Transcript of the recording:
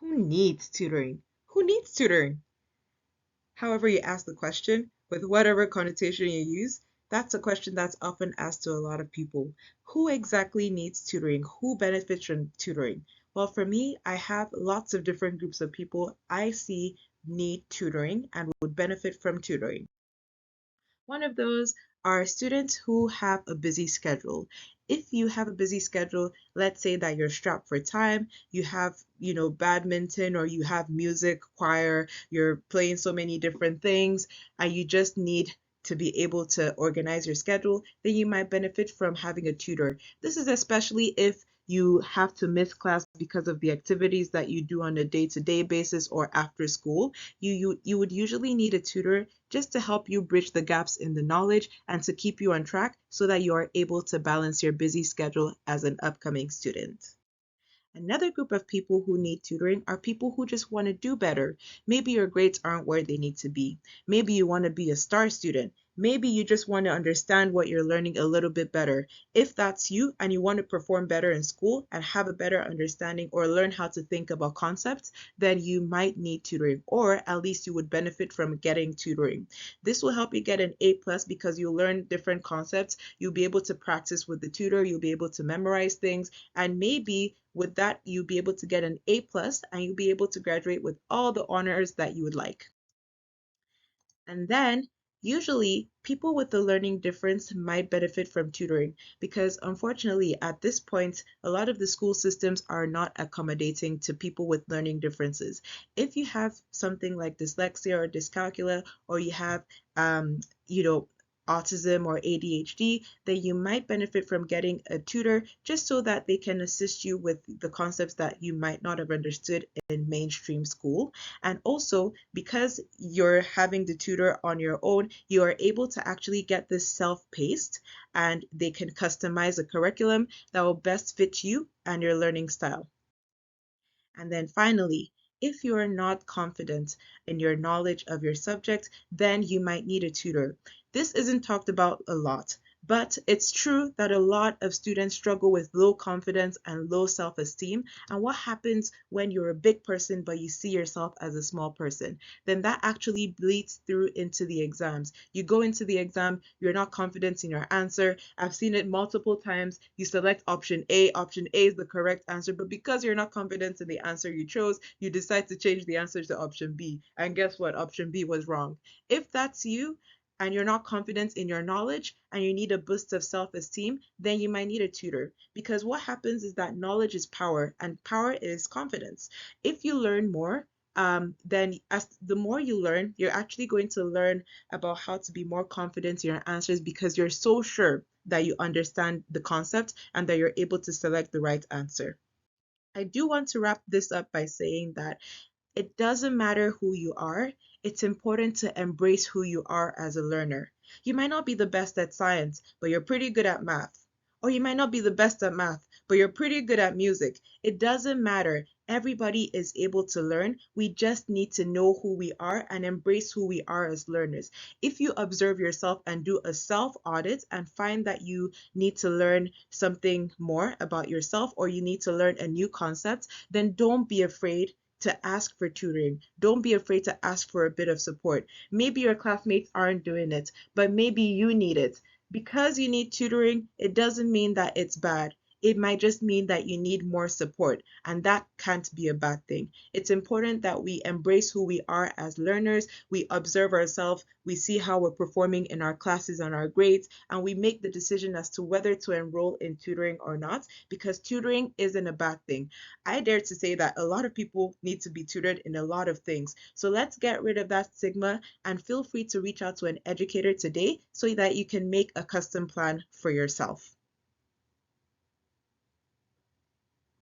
Who needs tutoring? Who needs tutoring? However you ask the question, with whatever connotation you use, that's a question that's often asked to a lot of people. Who exactly needs tutoring? Who benefits from tutoring? Well, for me, I have lots of different groups of people I see need tutoring and would benefit from tutoring. One of those are students who have a busy schedule. If you have a busy schedule, let's say that you're strapped for time, you have, badminton or you have music, choir, you're playing so many different things, and you just need to be able to organize your schedule, then you might benefit from having a tutor. This is especially if you have to miss class because of the activities that you do on a day-to-day basis or after school. You would usually need a tutor just to help you bridge the gaps in the knowledge and to keep you on track so that you are able to balance your busy schedule as an upcoming student. Another group of people who need tutoring are people who just want to do better. Maybe your grades aren't where they need to be. Maybe you want to be a star student. Maybe you just want to understand what you're learning a little bit better. If that's you and you want to perform better in school and have a better understanding or learn how to think about concepts, then you might need tutoring, or at least you would benefit from getting tutoring. This will help you get an A plus because you'll learn different concepts. You'll be able to practice with the tutor. You'll be able to memorize things, and maybe with that, you'll be able to get an A plus and you'll be able to graduate with all the honors that you would like. And then usually people with the learning difference might benefit from tutoring because unfortunately at this point, a lot of the school systems are not accommodating to people with learning differences. If you have something like dyslexia or dyscalculia, or you have, um, you know, autism or ADHD, then you might benefit from getting a tutor just so that they can assist you with the concepts that you might not have understood in mainstream school. And also, because you're having the tutor on your own, you are able to actually get this self-paced and they can customize a curriculum that will best fit you and your learning style. And then finally, if you are not confident in your knowledge of your subject, then you might need a tutor. This isn't talked about a lot, but it's true that a lot of students struggle with low confidence and low self-esteem. And what happens when you're a big person but you see yourself as a small person? Then that actually bleeds through into the exams. You go into the exam, you're not confident in your answer. I've seen it multiple times. You select option A is the correct answer, but because you're not confident in the answer you chose, you decide to change the answer to option B. And guess what? Option B was wrong. If that's you, and you're not confident in your knowledge and you need a boost of self-esteem, then you might need a tutor. Because what happens is that knowledge is power and power is confidence. If you learn more, then as the more you learn, you're actually going to learn about how to be more confident in your answers because you're so sure that you understand the concept and that you're able to select the right answer. I do want to wrap this up by saying that it doesn't matter who you are, it's important to embrace who you are as a learner. You might not be the best at science, but you're pretty good at math. Or you might not be the best at math, but you're pretty good at music. It doesn't matter. Everybody is able to learn. We just need to know who we are and embrace who we are as learners. If you observe yourself and do a self audit and find that you need to learn something more about yourself or you need to learn a new concept, then don't be afraid to ask for tutoring. Don't be afraid to ask for a bit of support. Maybe your classmates aren't doing it, but maybe you need it. Because you need tutoring, it doesn't mean that it's bad. It might just mean that you need more support, and that can't be a bad thing. It's important that we embrace who we are as learners, we observe ourselves, we see how we're performing in our classes and our grades, and we make the decision as to whether to enroll in tutoring or not, because tutoring isn't a bad thing. I dare to say that a lot of people need to be tutored in a lot of things. So let's get rid of that stigma and feel free to reach out to an educator today so that you can make a custom plan for yourself.